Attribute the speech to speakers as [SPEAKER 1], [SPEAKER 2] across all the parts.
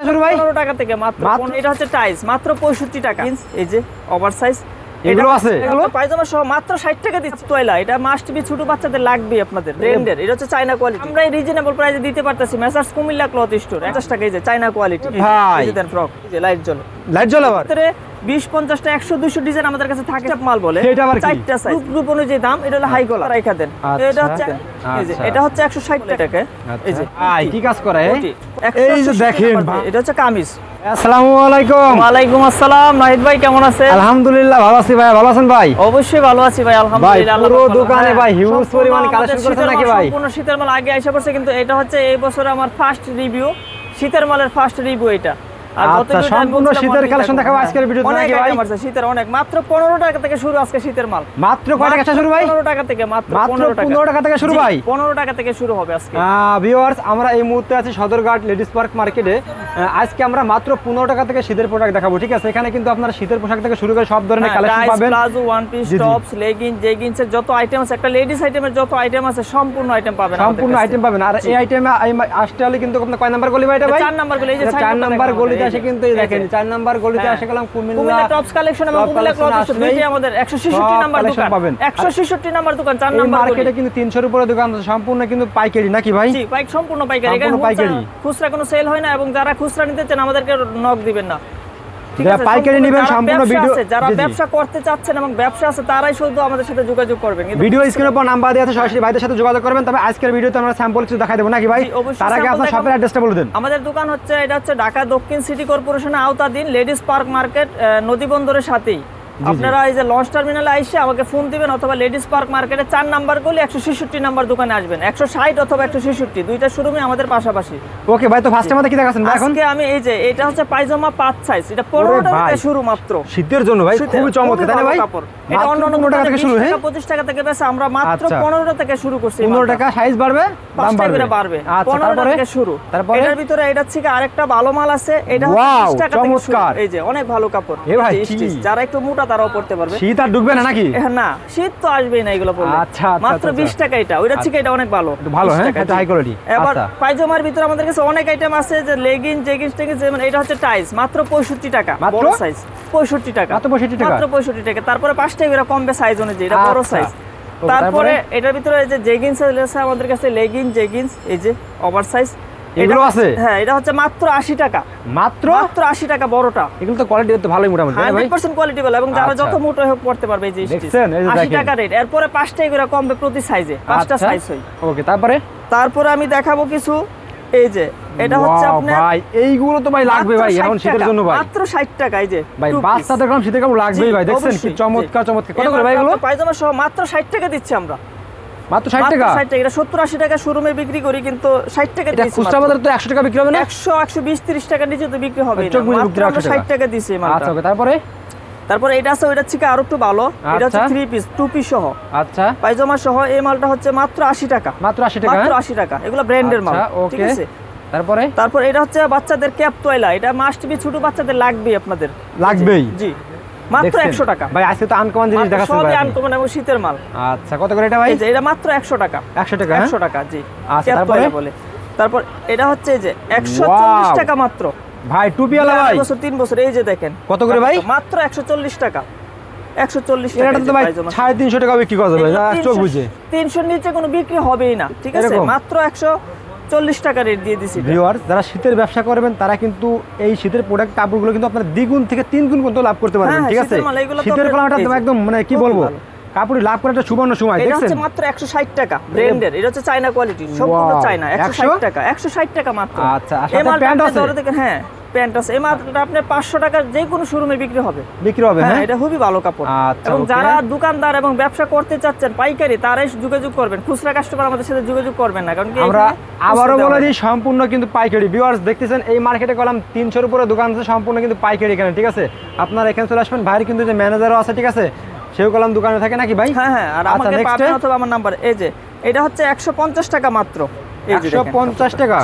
[SPEAKER 1] শুরু ভাই
[SPEAKER 2] 15 টাকা থেকে মাত্র। এটা হচ্ছে টাইস মাত্র 65 টাকা। এই যে ওভারসাইজ
[SPEAKER 1] এগুলো আছে,
[SPEAKER 2] এগুলো পায়জামা সহ মাত্র 60 টাকা দিচ্ছি। তোয়লা এটা মাস্ট বি ছোট বাচ্চাদের লাগবে আপনাদের ব্র্যান্ডের। এটা হচ্ছে চায়না কোয়ালিটি। আমরা এই রিজনেবল প্রাইসে দিতে পারতেছি। মেসার্স কুমিল্লা ক্লথ স্টোর 50 টাকা। এই যে চায়না কোয়ালিটি
[SPEAKER 1] ভাই,
[SPEAKER 2] এই যে দেন ফ্রক, এই যে লাইট জ্বলে আবার ভিতরে 20 50 টা 100 200 ডিজাইন আমাদের কাছে থাকে। মাল বলে চারটা সাইজ গ্রুপ অনুযায়ী দাম। এটা হলো হাই গলা রাখা দেন। এটা হচ্ছে এই যে এটা হচ্ছে 160 টাকা। এই যে
[SPEAKER 1] ভাই কি কাজ করে
[SPEAKER 2] এই যে দেখেন এটা হচ্ছে কামিজ।
[SPEAKER 1] আসসালামু আলাইকুম।
[SPEAKER 2] ওয়ালাইকুম আসসালাম। নাহিদ ভাই কেমন আছেন?
[SPEAKER 1] আলহামদুলিল্লাহ ভালো আছি ভাই। ভালো আছেন ভাই?
[SPEAKER 2] অবশ্যই ভালো আছি ভাই আলহামদুলিল্লাহ।
[SPEAKER 1] পুরো দোকানে ভাই হিউজ পরিমাণ কালেকশন করেছেন নাকি ভাই?
[SPEAKER 2] সম্পূর্ণ শীতের মাল আগে আইসা পড়ছে, কিন্তু এটা হচ্ছে এই বছর আমার ফার্স্ট রিভিউ, শীতের মালের ফার্স্ট রিভিউ এটা। আর
[SPEAKER 1] আচ্ছা, সম্পূর্ণ শীতের কালেকশন দেখাবো আজকের ভিডিওতে নাকি ভাই?
[SPEAKER 2] শীতের অনেক মাত্র 15 টাকা থেকে শুরু আজকে শীতের মাল।
[SPEAKER 1] মাত্র কয় টাকা শুরু ভাই?
[SPEAKER 2] 15 টাকা থেকে মাত্র
[SPEAKER 1] 15 টাকা থেকে শুরু ভাই।
[SPEAKER 2] 15 টাকা থেকে শুরু হবে আজকে।
[SPEAKER 1] ভিউয়ার্স, আমরা এই মুহূর্তে আছি সদরঘাট লেডিস পার্ক মার্কেটে। আজকে আমরা মাত্র 15 টাকা থেকে শীতের প্রোডাক্ট দেখাবো, ঠিক আছে? এখানে কিন্তু আপনারা শীতের পোশাক থেকে শুরু করে সব ধরনের কালেকশন পাবেন।
[SPEAKER 2] Palazzo, one piece, tops, leggings, জেগিংসের যত আইটেম আছে, একটা লেডিস আইটেমের যত আইটেম আছে সম্পূর্ণ আইটেম পাবেন।
[SPEAKER 1] সম্পূর্ণ আইটেম পাবেন। আর এই আইটেমে আসতে হলে কিন্তু আপনার কয় নাম্বার গলি ভাই? এটা ভাই
[SPEAKER 2] 4 নাম্বার গলি। এই যে
[SPEAKER 1] 4 নাম্বার গলিতে আসে কিন্তু এই দেখেন 4 নাম্বার গলিতে আসে গেলাম কুমিল্লা
[SPEAKER 2] টপস কালেকশন এবং কুমিল্লা ক্লথ স্টোর দুইটাই আমাদের 166 নাম্বার দোকান পাবেন। 166 নাম্বার দোকান 4 নাম্বার
[SPEAKER 1] মার্কেটে কিন্তু 300 এর উপরে দোকান আছে, সম্পূর্ণ কিন্তু পাইকারি নাকি ভাই?
[SPEAKER 2] জি পাইক সম্পূর্ণ পাইকারি। এখানে খুচরা কোনো সেল হয় না, এবং যারা খুচরা নিতে চান আমাদেরকে নক দিবেন না, ঠিক আছে?
[SPEAKER 1] পাইকারি নেবেন সম্পূর্ণ ভিডিও।
[SPEAKER 2] যারা ব্যবসা করতে চাচ্ছেন এবং ব্যবসা আছে তারাই শুধু আমাদের সাথে যোগাযোগ করবেন।
[SPEAKER 1] ভিডিও স্ক্রিনের উপর নাম্বার দেওয়া আছে, সরাসরি ভাইদের সাথে যোগাযোগ করবেন। তবে আজকের ভিডিওতে আমরা স্যাম্পল কিছু দেখাই দেব নাকি ভাই? তার আগে আপনার শপের অ্যাড্রেসটা বলে দেন।
[SPEAKER 2] আমাদের দোকান হচ্ছে এটা হচ্ছে ঢাকা দক্ষিণ সিটি কর্পোরেশনের আওতাধীন লেডিস পার্ক মার্কেট, নদী বন্দরের সাথেই। আপনারা এই যে লঞ্চ টার্মিনালে আইসে আমাকে ফোন দিবেন, অথবা লেডিস পার্ক মার্কেটে 4 নাম্বার গলি 166 নাম্বার দোকানে আসবেন। 160 অথবা 166 দুইটা শোরুমে আমাদের পাশাপাশি।
[SPEAKER 1] ওকে ভাই, তো ফার্স্ট টাইম কি দেখাচ্ছেন ভাই এখন?
[SPEAKER 2] আজকে আমি এই যে এটা হচ্ছে পায়জামা 5 সাইজ, এটা 15 টাকা থেকে শুরু মাত্র
[SPEAKER 1] শীতের জন্য ভাই, খুবই চমৎকার তাই না ভাই?
[SPEAKER 2] এটা অন্য 15 টাকা থেকে শুরু, 25 টাকা থেকে বেশি, আমরা মাত্র 15 টাকা থেকে শুরু করছি।
[SPEAKER 1] 15 টাকা সাইজ বাড়বে, দাম বাড়বে। আচ্ছা,
[SPEAKER 2] 15 টাকা থেকে শুরু।
[SPEAKER 1] তারপরে
[SPEAKER 2] এটার ভিতরে এটা থেকে আরেকটা ভালো মাল আছে, এটা 20 টাকা থেকে শুরু। এই যে অনেক ভালো কাপড়, যারা একটু মোটা তারাও পড়তে পারবে।
[SPEAKER 1] শীত আর ঢুকবে না নাকি?
[SPEAKER 2] না, শীত তো আসবেই না এগুলো পরলে।
[SPEAKER 1] আচ্ছা,
[SPEAKER 2] মাত্র 20 টাকা এটা, ওইটা থেকে এটা অনেক ভালো।
[SPEAKER 1] ভালো হ্যাঁ, এটা হাই কোয়ালিটি।
[SPEAKER 2] এবার পায়জামার ভিতরে আমাদের কাছে অনেক আইটেম আছে, যে লেগিংস, জেগিংস থেকে, যেমন এটা হচ্ছে টাইস মাত্র 65 টাকা, বড় সাইজ 65 টাকা,
[SPEAKER 1] মাত্র 65 টাকা,
[SPEAKER 2] মাত্র 65 টাকা। তারপরে 5 টাকা করে কমবে সাইজ অনুযায়ী, এটা বড় সাইজ। তারপরে এটার ভিতরে এই যে জেগিংস আছে আমাদের কাছে, লেগিংস, জেগিংস, এই যে ওভারসাইজ
[SPEAKER 1] এগুলো আছে।
[SPEAKER 2] হ্যাঁ, এটা হচ্ছে মাত্র 80 টাকা, মাত্র 80 টাকা বড়টা।
[SPEAKER 1] এগুলো তো কোয়ালিটি তো ভালোই মোটামুটি ভাই,
[SPEAKER 2] 100% কোয়ালিটি ভালো, এবং যারা যত মোটা হোক পড়তে পারবে। এই যে 80 টাকা রেট। এরপরে 5 টাকা করে কমবে প্রতি সাইজে, 5টা সাইজ হয়।
[SPEAKER 1] ওকে, তারপরে
[SPEAKER 2] আমি দেখাবো কিছু। এই যে এটা হচ্ছে আপনার
[SPEAKER 1] ভাই, এইগুলো তো ভাই লাগবে ভাই এখন শীতের জন্য ভাই,
[SPEAKER 2] মাত্র 60 টাকা। এই যে
[SPEAKER 1] ভাই বাচ্চাদের কম শীতের কাপড় লাগবেই ভাই, দেখছেন কি চমৎকার চমৎকার। কত করে ভাই এগুলো?
[SPEAKER 2] পায়জামা সহ মাত্র 60 টাকা দিচ্ছি আমরা,
[SPEAKER 1] মাত্র 60 টাকা।
[SPEAKER 2] 60 টাকা। এটা 70 80 টাকা শোরুমে বিক্রি করি, কিন্তু 60 টাকা
[SPEAKER 1] দিচ্ছি। এটা খুচরা বাজারে তো 100 টাকা বিক্রি হবে না?
[SPEAKER 2] 100 120 30 টাকা নিচে তো বিক্রি হবে না, মাত্র 60 টাকা দিছি মাত্র।
[SPEAKER 1] আচ্ছা, ওকে, তারপরে
[SPEAKER 2] এটা আছে, ওইটা থেকে আরো একটু ভালো। এটা হচ্ছে 3 পিস 2 পিস সহ,
[SPEAKER 1] আচ্ছা,
[SPEAKER 2] পায়জামা সহ। এই মালটা হচ্ছে মাত্র 80 টাকা,
[SPEAKER 1] মাত্র 80 টাকা,
[SPEAKER 2] মাত্র 80 টাকা। এগুলো ব্র্যান্ডের মাল, ঠিক আছে? তারপর এটা হচ্ছে বাচ্চাদের ক্যাপ তোয়লা, এটা মাস্ট বি ছোট বাচ্চাদের লাগবেই, আপনাদের লাগবেই। জি, মাত্র 100 টাকা
[SPEAKER 1] ভাই। আজকে তো আনকমন জিনিস দেখাচ্ছেন ভাই,
[SPEAKER 2] সবই আনকমন এবং শীতের মাল।
[SPEAKER 1] আচ্ছা, কত করে এটা ভাই?
[SPEAKER 2] এই যে এটা মাত্র 100 টাকা,
[SPEAKER 1] 100 টাকা,
[SPEAKER 2] 100 টাকা জি।
[SPEAKER 1] আচ্ছা,
[SPEAKER 2] তারপর এটা হচ্ছে যে 140 টাকা মাত্র
[SPEAKER 1] ভাই, টুপিওয়ালা ভাই,
[SPEAKER 2] 3 বছর। এই যে দেখেন
[SPEAKER 1] কত করে ভাই?
[SPEAKER 2] মাত্র 140 টাকা, 140 টাকা।
[SPEAKER 1] এটা তো ভাই 350 টাকা বিক্রি করা যাবে, চোখ বুঝে
[SPEAKER 2] 300 এর নিচে কোনো বিক্রি হবেই না, ঠিক আছে? মাত্র 140 টাকা রেট দিয়ে দিছি।
[SPEAKER 1] ভিউয়ার্স, যারা শীতের ব্যবসা করবেন তারা কিন্তু এই শীতের প্রোডাক্ট কাপড়গুলো কিন্তু আপনারা দ্বিগুণ থেকে 3 গুণ পর্যন্ত লাভ করতে পারবেন, ঠিক আছে? শীতের কলাটা একদম মানে কি বলবো, কাপড় লাভ করাটা সুবর্ণ সময়।
[SPEAKER 2] দেখছেন, এটা হচ্ছে মাত্র 160 টাকা ব্র্যান্ডের। এটা হচ্ছে চায়না কোয়ালিটি, সম্পূর্ণ চায়না। 160 টাকা, 160 টাকা মাত্র।
[SPEAKER 1] আচ্ছা, আর সাথে প্যান্ট আছে?
[SPEAKER 2] হ্যাঁ, প্যান্ট আছে। এই মাত্রটা আপনার 500 টাকার যে কোনো শোরুমে বিক্রি হবে।
[SPEAKER 1] হ্যাঁ,
[SPEAKER 2] এটা খুবই ভালো কাপড়। এবং যারা দোকানদার এবং ব্যবসা করতে চাচ্ছেন পাইকারি, তারাই যোগাযোগ করবেন। খুচরা কাস্টমার আমাদের সাথে যোগাযোগ করবেন না, কারণ কি
[SPEAKER 1] আমরা আবারও বলে দিই সম্পূর্ণ কিন্তু পাইকারি। ভিউয়ার্স, দেখতেছেন এই মার্কেটে কলাম 300 এর উপরে দোকান আছে, সম্পূর্ণ কিন্তু পাইকারি এখানে, ঠিক আছে? আপনারা এখানে চলে আসবেন। ভাইয়ের কিন্তু যে ম্যানেজারও আছে, ঠিক আছে? সেও কলাম দোকানে থাকে নাকি ভাই?
[SPEAKER 2] হ্যাঁ, আর আমাকে পাবেন অথবা আমার নাম্বার। এই যে এটা হচ্ছে 150 টাকা মাত্র। এই যে
[SPEAKER 1] 150 টাকা,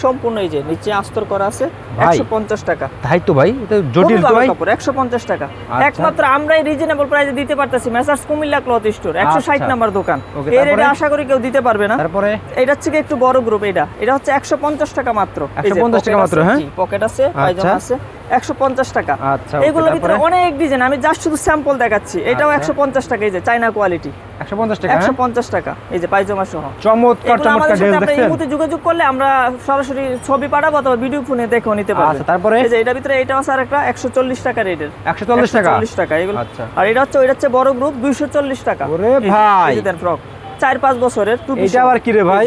[SPEAKER 2] সম্পূর্ণ এই যে নিচে আস্তর করা আছে,
[SPEAKER 1] ভাই।
[SPEAKER 2] 150 টাকা।
[SPEAKER 1] তাই তো ভাই, এটা জটিল তো ভাই।
[SPEAKER 2] কাপড় 150 টাকা।
[SPEAKER 1] আচ্ছা।
[SPEAKER 2] একমাত্র আমরাই রিজনেবল প্রাইসে দিতে পারতেছি, মেসার্স কুমিল্লা ক্লথ স্টোর, 160
[SPEAKER 1] আচ্ছা।
[SPEAKER 2] নাম্বার দোকান।
[SPEAKER 1] ওকে,
[SPEAKER 2] এই
[SPEAKER 1] তারপরে?
[SPEAKER 2] রেটে আশা করি কেউ দিতে পারবে না।
[SPEAKER 1] তারপরে
[SPEAKER 2] এটা হচ্ছে কি একটু বড় গ্রুপ, এটা হচ্ছে 150 টাকা মাত্র।
[SPEAKER 1] 150 টাকা মাত্র, হ্যাঁ?
[SPEAKER 2] পকেট আছে, পায়জামা আছে, 150 টাকা।
[SPEAKER 1] আচ্ছা, ওকে,
[SPEAKER 2] এগুলোর ভিতরে
[SPEAKER 1] তারপরে?
[SPEAKER 2] অনেক ডিজাইন, আমি জাস্ট শুধু স্যাম্পল দেখাচ্ছি। এটাও
[SPEAKER 1] আচ্ছা।
[SPEAKER 2] 150 টাকা, এই যে চায়না কোয়ালিটি,
[SPEAKER 1] 150 টাকা, হ্যাঁ?
[SPEAKER 2] 150 টাকা, এই যে পায়জামা সহ।
[SPEAKER 1] চমৎকার
[SPEAKER 2] এগুলো আমাদের
[SPEAKER 1] চমৎকার
[SPEAKER 2] সাথে
[SPEAKER 1] ড্রেস
[SPEAKER 2] আপনি
[SPEAKER 1] দেখছেন।
[SPEAKER 2] ইমোতে যোগাযোগ করলে আমরা সরাসরি ছবি পাঠাবো অথবা ভিডিও ফোনে দেখেও নিতে পারবেন।
[SPEAKER 1] আচ্ছা, তারপরে?
[SPEAKER 2] এই যে এটার ভিতরে এটা আছে আরেকটা 140 টাকা রেটের,
[SPEAKER 1] 140 টাকা?
[SPEAKER 2] 140 টাকা এগুলো।
[SPEAKER 1] আচ্ছা।
[SPEAKER 2] আর এটা হচ্ছে বড় গ্রুপ 240 টাকা।
[SPEAKER 1] ওরে
[SPEAKER 2] এই যে-
[SPEAKER 1] ভাই।
[SPEAKER 2] এই যে দেন ফ্রক 4-5 বছরের টু পিস।
[SPEAKER 1] এটা আবার কি রে ভাই?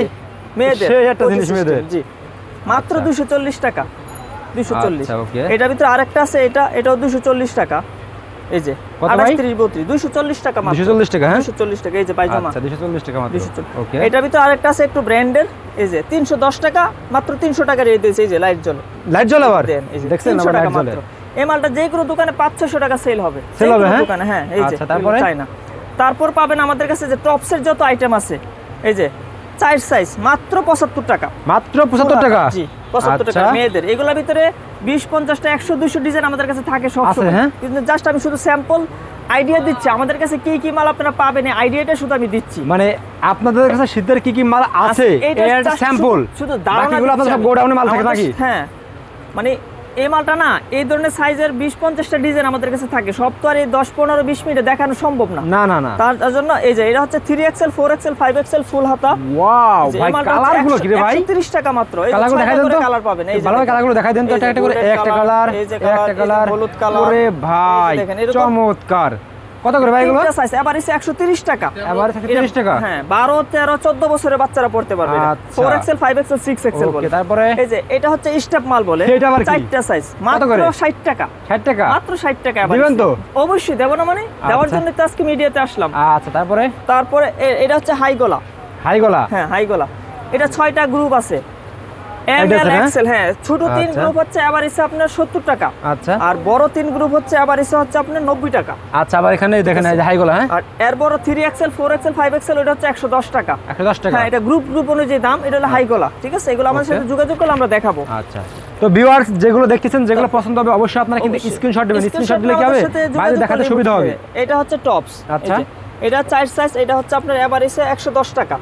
[SPEAKER 2] মেয়েদের
[SPEAKER 1] সেই একটা জিনিস
[SPEAKER 2] system,
[SPEAKER 1] মেয়েদের।
[SPEAKER 2] জি মাত্র
[SPEAKER 1] আচ্ছা।
[SPEAKER 2] 240 টাকা, 240।
[SPEAKER 1] আচ্ছা, ওকে।
[SPEAKER 2] এটার ভিতরে আরেকটা আছে, এটাও 240 টাকা। এই যে
[SPEAKER 1] কত
[SPEAKER 2] 28,
[SPEAKER 1] ভাই?
[SPEAKER 2] 30, 32, 240 টাকা মাত্র।
[SPEAKER 1] 240 টাকা, হ্যাঁ?
[SPEAKER 2] 240 টাকা, এই যে পায়জামা
[SPEAKER 1] আচ্ছা, 240 টাকা মাত্র।
[SPEAKER 2] 240।
[SPEAKER 1] ওকে।
[SPEAKER 2] এটার ভিতরে আরেকটা আছে একটু ব্র্যান্ডের, এই যে 310 টাকা মাত্র, 300 টাকা রেট দিয়েছে। এই যে লাইট জ্বলে,
[SPEAKER 1] লাইট জ্বলে আবার?
[SPEAKER 2] দেন, এই যে
[SPEAKER 1] দেখছেন
[SPEAKER 2] 300
[SPEAKER 1] আবার
[SPEAKER 2] টাকা
[SPEAKER 1] লাইট জ্বলে?
[SPEAKER 2] মাত্র। এই মালটা যে কোনো দোকানে 500-600 টাকা সেল হবে,
[SPEAKER 1] Sell
[SPEAKER 2] যে
[SPEAKER 1] হবে,
[SPEAKER 2] কোনো
[SPEAKER 1] হ্যাঁ?
[SPEAKER 2] দোকানে, হ্যাঁ। এই যে
[SPEAKER 1] আচ্ছা, তারপরে?
[SPEAKER 2] চায়না। তারপর পাবেন আমাদের কাছে যে টপসের যত আইটেম আছে, এই যে 4 সাইজ মাত্র 75 টাকা।
[SPEAKER 1] মাত্র 75 টাকা?
[SPEAKER 2] জি 75 টাকা
[SPEAKER 1] আচ্ছা।
[SPEAKER 2] মেয়েদের। এগুলোর ভিতরে 20, 50টা, 100, 200 ডিজাইন আমাদের কাছে থাকে সব
[SPEAKER 1] আছে,
[SPEAKER 2] সময়।
[SPEAKER 1] হ্যাঁ?
[SPEAKER 2] কিন্তু জাস্ট আমি শুধু স্যাম্পল আইডিয়া দিচ্ছি আমাদের কাছে কি কি মাল আপনারা পাবেন, এই আইডিয়াটা শুধু আমি দিচ্ছি।
[SPEAKER 1] মানে আপনাদের কাছে শীতের কি কি মাল আছে
[SPEAKER 2] এইটা
[SPEAKER 1] এর
[SPEAKER 2] just
[SPEAKER 1] স্যাম্পল,
[SPEAKER 2] শুধু ধারণা
[SPEAKER 1] বাকিগুলো আপনাদের
[SPEAKER 2] দিচ্ছি
[SPEAKER 1] সব
[SPEAKER 2] আমি।
[SPEAKER 1] গোডাউনে মাল থাকে
[SPEAKER 2] আমাদের-
[SPEAKER 1] নাকি?
[SPEAKER 2] হ্যাঁ, মানে এই মালটা না, এই ধরনের সাইজের 20-50টা ডিজাইন আমাদের কাছে থাকে। সব তো আর এই 10-15-20 মিনিটে দেখানো সম্ভব না।
[SPEAKER 1] না না না।
[SPEAKER 2] তার জন্য এই যে এটা হচ্ছে 3XL, 4XL, 5XL ফুল হাতা।
[SPEAKER 1] ওয়াও
[SPEAKER 2] এই যে
[SPEAKER 1] ভাই,
[SPEAKER 2] এই মালটা
[SPEAKER 1] কালার গুলো কি রে ভাই?
[SPEAKER 2] 130 টাকা মাত্র। এই যে
[SPEAKER 1] কালারগুলো দেখাই দেন তো।
[SPEAKER 2] কালার পাবেন, এই যে
[SPEAKER 1] ভালোভাবে
[SPEAKER 2] দেখেন।
[SPEAKER 1] কালারগুলো দেখাই দেন তো,
[SPEAKER 2] এই যে
[SPEAKER 1] একটা করে,
[SPEAKER 2] golden
[SPEAKER 1] একটা কালার,
[SPEAKER 2] এই যে
[SPEAKER 1] একটা
[SPEAKER 2] এই যে
[SPEAKER 1] কালার।
[SPEAKER 2] হলুদ কালার।
[SPEAKER 1] ওরে ভাই,
[SPEAKER 2] এই যে দেখেন, এরকম
[SPEAKER 1] চমৎকার। কত করে ভাই এগুলো?
[SPEAKER 2] তিনটা size, এবার এসে 130 টাকা।
[SPEAKER 1] এবার 130 টাকা?
[SPEAKER 2] হ্যাঁ, 12, 13, 14 বছরের বাচ্চারা পড়তে পারবে।
[SPEAKER 1] আচ্ছা।
[SPEAKER 2] 4XL, 5XL, 6XL বলে।
[SPEAKER 1] ওকে, তারপরে?
[SPEAKER 2] এই যে এটা হচ্ছে স্টেপ মাল বলে।
[SPEAKER 1] এটা আবার কি?
[SPEAKER 2] 4টা সাইজ মাত্র
[SPEAKER 1] করে?
[SPEAKER 2] 60 টাকা।
[SPEAKER 1] 60 টাকা?
[SPEAKER 2] মাত্র 60 টাকা। এবার
[SPEAKER 1] দিবেন তো?
[SPEAKER 2] অবশ্যই দেব না, মানে দেওয়ার
[SPEAKER 1] আচ্ছা।
[SPEAKER 2] জন্য তো আজকে মিডিয়াতে আসলাম।
[SPEAKER 1] আচ্ছা, তারপরে?
[SPEAKER 2] তারপরে এটা হচ্ছে হাই গলা।
[SPEAKER 1] হাই গলা?
[SPEAKER 2] হ্যাঁ, হাই গলা। এটা 6টা গ্রুপ আছে, এম
[SPEAKER 1] এটা
[SPEAKER 2] এল
[SPEAKER 1] আছে,
[SPEAKER 2] এক্সেল। হ্যাঁ, ছোট 3
[SPEAKER 1] আচ্ছা।
[SPEAKER 2] গ্রুপ হচ্ছে আবার এসে আপনার 70 টাকা।
[SPEAKER 1] আচ্ছা
[SPEAKER 2] আর বড় 3 গ্রুপ হচ্ছে আবার এসে হচ্ছে আপনার 90 টাকা।
[SPEAKER 1] আচ্ছা, আবার এখানে দেখেন এই যে হাই গলা, হ্যাঁ?
[SPEAKER 2] আর এর বড় 3XL, 4XL, 5XL ওটা হচ্ছে 110 টাকা।
[SPEAKER 1] 110 টাকা?
[SPEAKER 2] হ্যাঁ, এটা গ্রুপ অনুযায়ী দাম। এটা হলো হাই গলা, ঠিক আছে? এগুলো আমাদের
[SPEAKER 1] Okay.
[SPEAKER 2] সাথে যোগাযোগ করলে আমরা দেখাবো।
[SPEAKER 1] আচ্ছা, তো ভিউয়ার্স যেগুলো দেখতেছেন, যেগুলো পছন্দ হবে অবশ্যই আপনারা কিন্তু
[SPEAKER 2] অবশ্যই।
[SPEAKER 1] স্ক্রিনশট দিবেন। স্ক্রিনশট
[SPEAKER 2] Screenshot
[SPEAKER 1] দিলে কি হবে?
[SPEAKER 2] আমাদের সাথে যোগাযোগ
[SPEAKER 1] বাইরে দেখাতে
[SPEAKER 2] করলে
[SPEAKER 1] সুবিধা হবে।
[SPEAKER 2] এটা হচ্ছে টপস।
[SPEAKER 1] আচ্ছা।
[SPEAKER 2] এটা 4 সাইজ, এটা হচ্ছে আপনার এবার এসে 110 টাকা।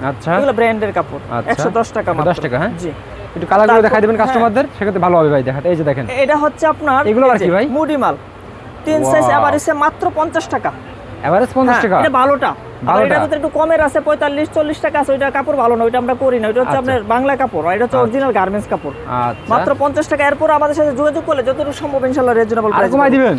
[SPEAKER 1] আচ্ছা,
[SPEAKER 2] এগুলো ব্র্যান্ডের কাপড়।
[SPEAKER 1] আচ্ছা।
[SPEAKER 2] 110 টাকা
[SPEAKER 1] 110
[SPEAKER 2] মাত্র।
[SPEAKER 1] টাকা, হ্যাঁ?
[SPEAKER 2] জি।
[SPEAKER 1] একটু কালারগুলো
[SPEAKER 2] তারপর-
[SPEAKER 1] দেখাই দিবেন
[SPEAKER 2] হ্যাঁ।
[SPEAKER 1] কাস্টমারদের, সেক্ষেত্রে ভালো হবে ভাই দেখাতে। এই যে দেখেন,
[SPEAKER 2] এটা হচ্ছে আপনার
[SPEAKER 1] এগুলো আবার
[SPEAKER 2] এই যে
[SPEAKER 1] কি ভাই?
[SPEAKER 2] মুডি মাল 3 সাইজ
[SPEAKER 1] Wow.
[SPEAKER 2] এবার এসে মাত্র 50 টাকা।
[SPEAKER 1] এভারেজ 50
[SPEAKER 2] হ্যাঁ,
[SPEAKER 1] টাকা?
[SPEAKER 2] এটা ভালোটা। আর
[SPEAKER 1] ভালোটা।
[SPEAKER 2] এটার ভিতরে একটু কমের আছে 45-40 টাকা আছে। ওইটা কাপড় ভালো না, ওইটা আমরা করি না। ওইটা হচ্ছে
[SPEAKER 1] আচ্ছা।
[SPEAKER 2] আপনার বাংলা কাপড়, আর এটা হচ্ছে
[SPEAKER 1] আচ্ছা।
[SPEAKER 2] অরিজিনাল গার্মেন্টস কাপড়।
[SPEAKER 1] আচ্ছা,
[SPEAKER 2] মাত্র 50 টাকা। এরপর আমাদের সাথে যোগাযোগ করলে যতটুকু সম্ভব ইনশাআল্লাহ রিজনেবল
[SPEAKER 1] আর
[SPEAKER 2] প্রাইস
[SPEAKER 1] কমাই দিবেন?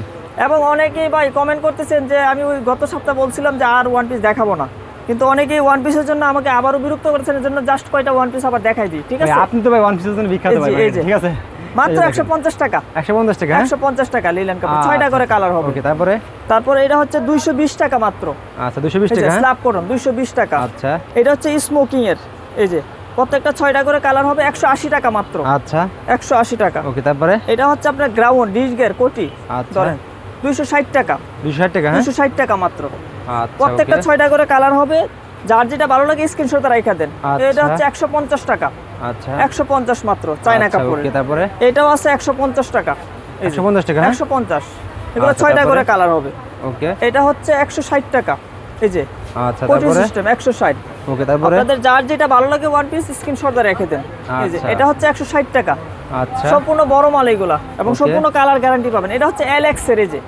[SPEAKER 2] এবং অনেকেই ভাই কমেন্ট করতেছেন যে আমি ওই গত সপ্তাহে বলছিলাম যে আর ওয়ান পিস দেখাবো না, কিন্তু অনেকেই ওয়ান পিসের জন্য আমাকে আবারও বিরক্ত করেছেন। এর জন্য জাস্ট কয়টা ওয়ান পিস আবার দেখাই দিই, ঠিক
[SPEAKER 1] ভাই,
[SPEAKER 2] আছে?
[SPEAKER 1] আপনি তো ভাই ওয়ান পিসের জন্য বিখ্যাত
[SPEAKER 2] এই যে,
[SPEAKER 1] ভাই,
[SPEAKER 2] এই যে।
[SPEAKER 1] ঠিক আছে?
[SPEAKER 2] মাত্র
[SPEAKER 1] এই যে দেখেন।
[SPEAKER 2] 150 টাকা।
[SPEAKER 1] 150 টাকা, হ্যাঁ?
[SPEAKER 2] 150 টাকা লিলেন কাপড়, 6টা করে কালার হবে।
[SPEAKER 1] ওকে, তারপরে?
[SPEAKER 2] তারপরে এটা হচ্ছে 220 টাকা মাত্র।
[SPEAKER 1] আচ্ছা, 220 টাকা, হ্যাঁ?
[SPEAKER 2] স্ল্যাব কটন 220 টাকা।
[SPEAKER 1] আচ্ছা
[SPEAKER 2] এটা হচ্ছে স্মোকিং এর, এই যে প্রত্যেকটা 6টা করে কালার হবে, 180 টাকা মাত্র।
[SPEAKER 1] আচ্ছা,
[SPEAKER 2] 180 টাকা।
[SPEAKER 1] ওকে, তারপরে?
[SPEAKER 2] এটা হচ্ছে আপনার গ্রাউন্ড ডিশ গের কোটি,
[SPEAKER 1] আচ্ছা,
[SPEAKER 2] ধরেন 260 টাকা।
[SPEAKER 1] 260 টাকা, হ্যাঁ?
[SPEAKER 2] 260 টাকা মাত্র।
[SPEAKER 1] আচ্ছা,
[SPEAKER 2] প্রত্যেকটা
[SPEAKER 1] ওকে।
[SPEAKER 2] 6টা করে কালার হবে। যার যেটা ভালো লাগে স্ক্রিনশট রাখা দেন।
[SPEAKER 1] আচ্ছা।
[SPEAKER 2] এটা হচ্ছে 150 টাকা।
[SPEAKER 1] আচ্ছা,
[SPEAKER 2] 150 মাত্র চায়না
[SPEAKER 1] আচ্ছা,
[SPEAKER 2] কাপড়।
[SPEAKER 1] ওকে, তারপরে?
[SPEAKER 2] এটাও আছে 150 টাকা। এই যে,
[SPEAKER 1] 150 টাকা, হ্যাঁ?
[SPEAKER 2] 150। এগুলো
[SPEAKER 1] আচ্ছা,
[SPEAKER 2] 6টা করে
[SPEAKER 1] তারপরে?
[SPEAKER 2] কালার হবে।
[SPEAKER 1] ওকে,
[SPEAKER 2] এটা হচ্ছে 160 টাকা। এই যে
[SPEAKER 1] আচ্ছা,
[SPEAKER 2] কোটি
[SPEAKER 1] তারপরে?
[SPEAKER 2] সিস্টেম 160।
[SPEAKER 1] ওকে, তারপরে?
[SPEAKER 2] আপনাদের যার যেটা ভালো লাগে ওয়ান পিস স্ক্রিনশট রেখে দেন। এই যে
[SPEAKER 1] আচ্ছা।
[SPEAKER 2] এটা হচ্ছে 160 টাকা।
[SPEAKER 1] আচ্ছা,
[SPEAKER 2] সম্পূর্ণ বড় মাল এগুলা, এবং
[SPEAKER 1] Okay.
[SPEAKER 2] সম্পূর্ণ কালার গ্যারান্টি পাবেন। এটা হচ্ছে এলএক্স এর, এই যে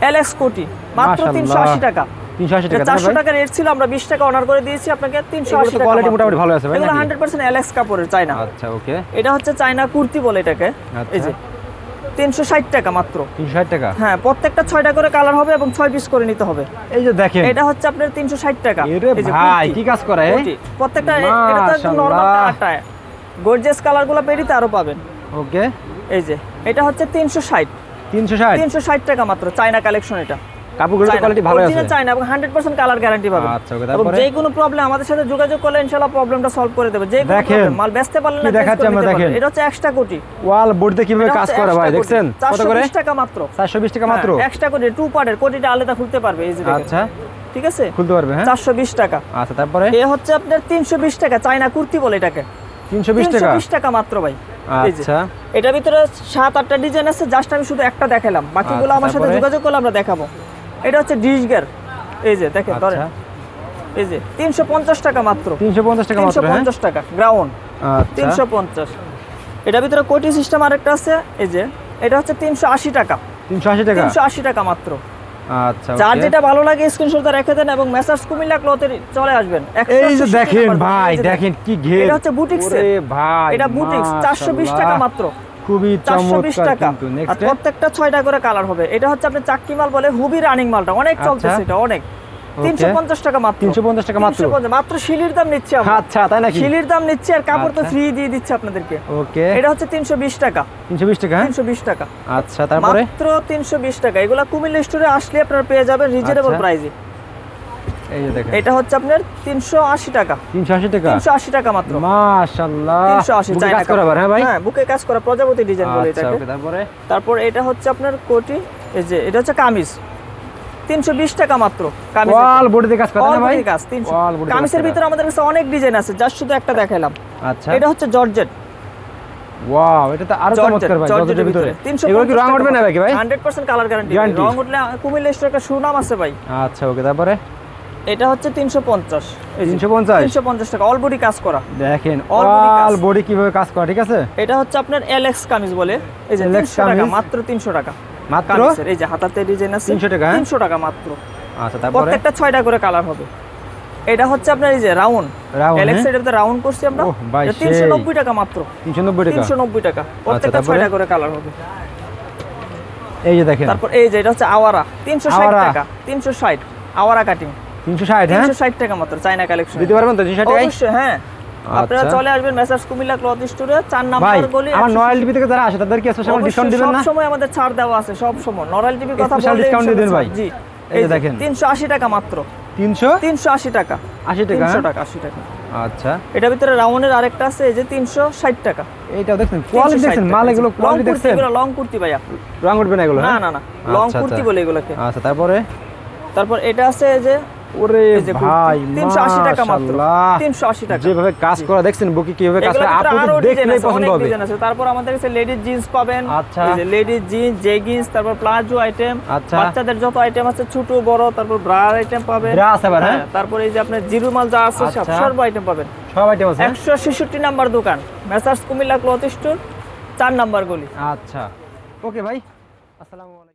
[SPEAKER 2] এলএক্স কোটি মাত্র
[SPEAKER 1] মাশাআল্লাহ।
[SPEAKER 2] 380 টাকা।
[SPEAKER 1] 380 টাকা,
[SPEAKER 2] 400
[SPEAKER 1] তাই ভাই?
[SPEAKER 2] টাকা রেট ছিল, আমরা 20 টাকা অনার করে দিয়েছি আপনাকে। 380
[SPEAKER 1] এগুলো তো
[SPEAKER 2] টাকা
[SPEAKER 1] quality
[SPEAKER 2] মাত্র।
[SPEAKER 1] মোটামুটি ভালো আছে ভাই,
[SPEAKER 2] এগুলো
[SPEAKER 1] নাকি?
[SPEAKER 2] 100% এলএক্স কাপড়ের, চায়না।
[SPEAKER 1] আচ্ছা, ওকে,
[SPEAKER 2] এটা হচ্ছে চায়না কুর্তি বলে এটাকে।
[SPEAKER 1] আচ্ছা।
[SPEAKER 2] এই যে 360 টাকা মাত্র।
[SPEAKER 1] 360 টাকা?
[SPEAKER 2] হ্যাঁ, প্রত্যেকটা 6টা করে কালার হবে এবং 6 পিস করে নিতে হবে।
[SPEAKER 1] এই যে দেখেন,
[SPEAKER 2] এটা হচ্ছে আপনার 360 টাকা।
[SPEAKER 1] এরে
[SPEAKER 2] এই যে
[SPEAKER 1] ভাই,
[SPEAKER 2] কুর্তি।
[SPEAKER 1] কি কাজ করে, এ?
[SPEAKER 2] কুর্তি। প্রত্যেকটা এটা তো একদম নরমাল
[SPEAKER 1] মাশাআল্লাহ।
[SPEAKER 2] কালারটা। গর্জিয়াস কালারগুলো পেরিতে আরো পাবেন।
[SPEAKER 1] ওকে,
[SPEAKER 2] এই যে এটা হচ্ছে 360।
[SPEAKER 1] 360?
[SPEAKER 2] 360 টাকা মাত্র, চায়না কালেকশন। এটা
[SPEAKER 1] কাপড়গুলোর
[SPEAKER 2] চায়না,
[SPEAKER 1] কোয়ালিটি ভালো আছে?
[SPEAKER 2] original চায়না এবং 100% কালার গ্যারান্টি পাবেন।
[SPEAKER 1] আচ্ছা, ওকে,
[SPEAKER 2] এবং
[SPEAKER 1] তারপরে?
[SPEAKER 2] যে কোনো প্রবলেম আমাদের সাথে যোগাযোগ করলে ইনশাআল্লাহ প্রবলেমটা সলভ করে দেবে। যে কোনো
[SPEAKER 1] দেখেন,
[SPEAKER 2] প্রবলেম, মাল বেচতে পারলেন
[SPEAKER 1] কি
[SPEAKER 2] না
[SPEAKER 1] দেখাচ্ছি আমরা, দেখেন।
[SPEAKER 2] এটা হচ্ছে এক্সট্রা কোটি।
[SPEAKER 1] ওয়াল বোর্ডে কিভাবে
[SPEAKER 2] এটা
[SPEAKER 1] কাজ
[SPEAKER 2] হচ্ছে
[SPEAKER 1] করে ভাই,
[SPEAKER 2] extra
[SPEAKER 1] দেখছেন?
[SPEAKER 2] কোটি।
[SPEAKER 1] কত করে?
[SPEAKER 2] 420 টাকা মাত্র।
[SPEAKER 1] 420 টাকা মাত্র?
[SPEAKER 2] এক্সট্রা কোটি, টু পার্টের কোটিটা আলাদা খুলতে পারবে। এই যে দেখেন।
[SPEAKER 1] আচ্ছা,
[SPEAKER 2] ঠিক আছে,
[SPEAKER 1] খুলতে পারবে, হ্যাঁ?
[SPEAKER 2] 420 টাকা।
[SPEAKER 1] আচ্ছা, তারপরে?
[SPEAKER 2] এ হচ্ছে আপনার 320 টাকা, চায়না কুর্তি বলে এটাকে।
[SPEAKER 1] 320 টাকা
[SPEAKER 2] 320 টাকা মাত্র ভাই। এই যে,
[SPEAKER 1] আচ্ছা
[SPEAKER 2] এটার ভিতরে 7-8টা ডিজাইন আছে, জাস্ট আমি শুধু একটা দেখালাম, বাকিগুলো
[SPEAKER 1] আচ্ছা,
[SPEAKER 2] আমার সাথে
[SPEAKER 1] তারপরে?
[SPEAKER 2] যোগাযোগ করলে আমরা দেখাবো। এটা হচ্ছে ডিশ গিয়ার, এই যে দেখেন ধরেন,
[SPEAKER 1] আচ্ছা
[SPEAKER 2] এই যে 350 টাকা মাত্র,
[SPEAKER 1] 350 টাকা মাত্র হ্যাঁ
[SPEAKER 2] 350 টাকা গ্রাউন্ড,
[SPEAKER 1] আচ্ছা
[SPEAKER 2] 350। এটার ভিতরে কোটি সিস্টেম আরেকটা আছে, এই যে এটা হচ্ছে 380 টাকা,
[SPEAKER 1] 380 টাকা
[SPEAKER 2] 380 টাকা মাত্র।
[SPEAKER 1] আচ্ছা
[SPEAKER 2] যার
[SPEAKER 1] okay।
[SPEAKER 2] যেটা ভালো লাগে স্ক্রিনশটটা রেখে দেন এবং মেসার্স কুমিল্লা ক্লথে চলে আসবেন।
[SPEAKER 1] এই যে
[SPEAKER 2] 160
[SPEAKER 1] দেখেন
[SPEAKER 2] নাম্বার
[SPEAKER 1] ভাই,
[SPEAKER 2] এই যে
[SPEAKER 1] দেখেন কি ঘের,
[SPEAKER 2] এটা হচ্ছে বুটিক্সের,
[SPEAKER 1] ওরে ভাই
[SPEAKER 2] এটা বুটিক্স 420 টাকা
[SPEAKER 1] মাশাআল্লাহ।
[SPEAKER 2] মাত্র,
[SPEAKER 1] খুবই
[SPEAKER 2] 420
[SPEAKER 1] চমৎকার
[SPEAKER 2] টাকা।
[SPEAKER 1] কিন্তু
[SPEAKER 2] আর
[SPEAKER 1] নেক্সট
[SPEAKER 2] প্রত্যেকটা 6টা করে কালার হবে। এটা হচ্ছে আপনি চাক্কি মাল বলে, হুবি রানিং মালটা অনেক চলতেছে, এটা অনেক। 350 টাকা মাত্র,
[SPEAKER 1] 350 টাকা মাত্র
[SPEAKER 2] 350 মাত্র। শিলির দাম নিচ্ছে আমরা,
[SPEAKER 1] আচ্ছা তাই নাকি
[SPEAKER 2] শিলির দাম নিচ্ছে, আর কাপড় তো
[SPEAKER 1] আচ্ছা।
[SPEAKER 2] ফ্রি দিয়ে দিচ্ছে আপনাদেরকে।
[SPEAKER 1] ওকে
[SPEAKER 2] এটা হচ্ছে 320 টাকা,
[SPEAKER 1] 320 টাকা হ্যাঁ
[SPEAKER 2] 320 টাকা
[SPEAKER 1] আচ্ছা তারপরে
[SPEAKER 2] মাত্র 320 টাকা। এগুলা কুমিল্লা স্টোরে আসলে আপনারা পেয়ে যাবেন রিজনেবল
[SPEAKER 1] আচ্ছা।
[SPEAKER 2] প্রাইসে।
[SPEAKER 1] এই যে দেখেন
[SPEAKER 2] এটা হচ্ছে আপনার 380 টাকা,
[SPEAKER 1] 380 টাকা
[SPEAKER 2] 380 টাকা মাত্র,
[SPEAKER 1] মাশাআল্লাহ
[SPEAKER 2] 380
[SPEAKER 1] বুকে
[SPEAKER 2] চায়না
[SPEAKER 1] কাজ করা আবার হ্যাঁ ভাই
[SPEAKER 2] হ্যাঁ, বুকে কাজ করা প্রজাপতি ডিজাইন বলে
[SPEAKER 1] আচ্ছা
[SPEAKER 2] এটাকে।
[SPEAKER 1] ওকে তারপরে
[SPEAKER 2] তারপর এটা হচ্ছে আপনার কোটি, এই যে এটা হচ্ছে কামিজ, 320 টাকা মাত্র। কামিজ
[SPEAKER 1] ওয়াল বডিতে কাজ করা না ভাই
[SPEAKER 2] কাজ 300।
[SPEAKER 1] ওয়াল বডিতে
[SPEAKER 2] কামিজের ভিতরে আমাদের কাছে অনেক ডিজাইন আছে, জাস্ট শুধু একটা দেখাইলাম।
[SPEAKER 1] আচ্ছা
[SPEAKER 2] এটা হচ্ছে জর্জেট,
[SPEAKER 1] ওয়াও এটা তো আরো চমৎকার ভাই জর্জেটের ভিতরে। এগুলো কি রং উঠবে না ভাই কি ভাই
[SPEAKER 2] 100% কালার গ্যারান্টি।
[SPEAKER 1] Guarantee?
[SPEAKER 2] রং উঠলে কুমিল্লা স্টোরে একটা সুনাম আছে ভাই।
[SPEAKER 1] আচ্ছা ওকে তারপরে
[SPEAKER 2] এটা হচ্ছে 350, এই যে
[SPEAKER 1] 350
[SPEAKER 2] 350 টাকা, অল বডি কাজ করা।
[SPEAKER 1] দেখেন
[SPEAKER 2] All body কাজ।
[SPEAKER 1] ওয়াল বডি কিভাবে কাজ করা ঠিক আছে
[SPEAKER 2] এটা হচ্ছে আপনার এলএক্স কামিজ বলে, এই যে
[SPEAKER 1] LX
[SPEAKER 2] 300 টাকা
[SPEAKER 1] কামিজ।
[SPEAKER 2] মাত্র, 300 টাকা
[SPEAKER 1] মাত্র
[SPEAKER 2] কামিজের। এই যে হাতাতে ডিজাইন আছে,
[SPEAKER 1] 300 টাকা, হ্যাঁ?
[SPEAKER 2] 300 টাকা মাত্র।
[SPEAKER 1] আচ্ছা তারপরে
[SPEAKER 2] প্রত্যেকটা 6টা করে কালার হবে। এটা হচ্ছে আপনার এই যে রাউন্ড,
[SPEAKER 1] রাউন্ড
[SPEAKER 2] এলএক্স এর ভিতরে রাউন্ড করছি আমরা।
[SPEAKER 1] ওহ, ভাই,
[SPEAKER 2] এটা 390 টাকা মাত্র,
[SPEAKER 1] 390 টাকা
[SPEAKER 2] 390 টাকা। প্রত্যেকটা
[SPEAKER 1] তারপরে?
[SPEAKER 2] 6টা করে কালার হবে।
[SPEAKER 1] এই যে দেখেন
[SPEAKER 2] তারপর এই যে এটা হচ্ছে আওয়ারা, 360
[SPEAKER 1] আওয়ারা।
[SPEAKER 2] টাকা, 360 আওয়ারা কাটিং,
[SPEAKER 1] 360 হ্যাঁ
[SPEAKER 2] 360 টাকা মাত্র, চায়না কালেকশন।
[SPEAKER 1] দিতে পারবেন তো 360 টাকায়
[SPEAKER 2] অবশ্যই হ্যাঁ, আপনারা
[SPEAKER 1] আচ্ছা।
[SPEAKER 2] চলে আসবেন মেসার্স কুমিল্লা ক্লথ স্টোরে, 4
[SPEAKER 1] ভাই
[SPEAKER 2] নাম্বার গলি।
[SPEAKER 1] আমার নয়াল টিভি থেকে যারা আসে তাদের কি স্পেশাল ডিসকাউন্ট দিবেন না
[SPEAKER 2] সব সময় আমাদের ছাড় দেওয়া আছে, সব সময় নরাল টিভি কথা
[SPEAKER 1] Special
[SPEAKER 2] বললে
[SPEAKER 1] discount দিয়ে দিন ভাই।
[SPEAKER 2] জি
[SPEAKER 1] এই যে দেখেন।
[SPEAKER 2] 380 টাকা মাত্র, 380 টাকা,
[SPEAKER 1] 380 টাকা
[SPEAKER 2] 300
[SPEAKER 1] হ্যাঁ?
[SPEAKER 2] টাকা, 80 টাকা।
[SPEAKER 1] আচ্ছা
[SPEAKER 2] এটার ভিতরে রাউন্ডের আরেকটা আছে, এই যে 360 টাকা।
[SPEAKER 1] এইটাও দেখছেন কোয়ালিটি
[SPEAKER 2] 360
[SPEAKER 1] দেখছেন
[SPEAKER 2] টাকা।
[SPEAKER 1] মাল এগুলো
[SPEAKER 2] লং
[SPEAKER 1] কোয়ালিটি
[SPEAKER 2] কুর্তি,
[SPEAKER 1] দেখছেন
[SPEAKER 2] এগুলো লং কুর্তি ভাইয়া,
[SPEAKER 1] রং উঠবে না এগুলো
[SPEAKER 2] না
[SPEAKER 1] হ্যাঁ
[SPEAKER 2] না না, লং
[SPEAKER 1] আচ্ছা,
[SPEAKER 2] কুর্তি
[SPEAKER 1] আচ্ছা।
[SPEAKER 2] বলে এগুলোকে।
[SPEAKER 1] আচ্ছা তারপরে
[SPEAKER 2] তারপর এটা আছে এই যে
[SPEAKER 1] ওরে
[SPEAKER 2] এই যে কুর্তি,
[SPEAKER 1] ভাই
[SPEAKER 2] 380 টাকা মাত্র,
[SPEAKER 1] মাশাআল্লাহ
[SPEAKER 2] 380 টাকা।
[SPEAKER 1] যেভাবে কাজ করা দেখছেন বুকি কিভাবে কাজ
[SPEAKER 2] এগুলোর
[SPEAKER 1] করে
[SPEAKER 2] ভিতরে
[SPEAKER 1] আপনি
[SPEAKER 2] আরো ডিজাইন
[SPEAKER 1] দেখলেই
[SPEAKER 2] আছে,
[SPEAKER 1] পছন্দ
[SPEAKER 2] অনেক
[SPEAKER 1] হবে
[SPEAKER 2] ডিজাইন আছে। তারপর আমাদের কাছে লেডিস জিন্স পাবেন,
[SPEAKER 1] আচ্ছা।
[SPEAKER 2] এই যে লেডিস জিন্স, জেগিন্স, তারপর প্লাজো আইটেম,
[SPEAKER 1] আচ্ছা।
[SPEAKER 2] বাচ্চাদের যত আইটেম আছে ছোট বড়, তারপর ব্রা আইটেম পাবেন।
[SPEAKER 1] ব্রা আছে আবার, হ্যাঁ?
[SPEAKER 2] তারপর এই যে আপনার জিরো মাল যা আছে সব
[SPEAKER 1] আচ্ছা।
[SPEAKER 2] সর্ব আইটেম পাবেন।
[SPEAKER 1] সব আইটেম আছে
[SPEAKER 2] 166 নাম্বার দোকান, messrs Comilla cloth store, 4 number গলি।
[SPEAKER 1] আচ্ছা ওকে ভাই আসসালামু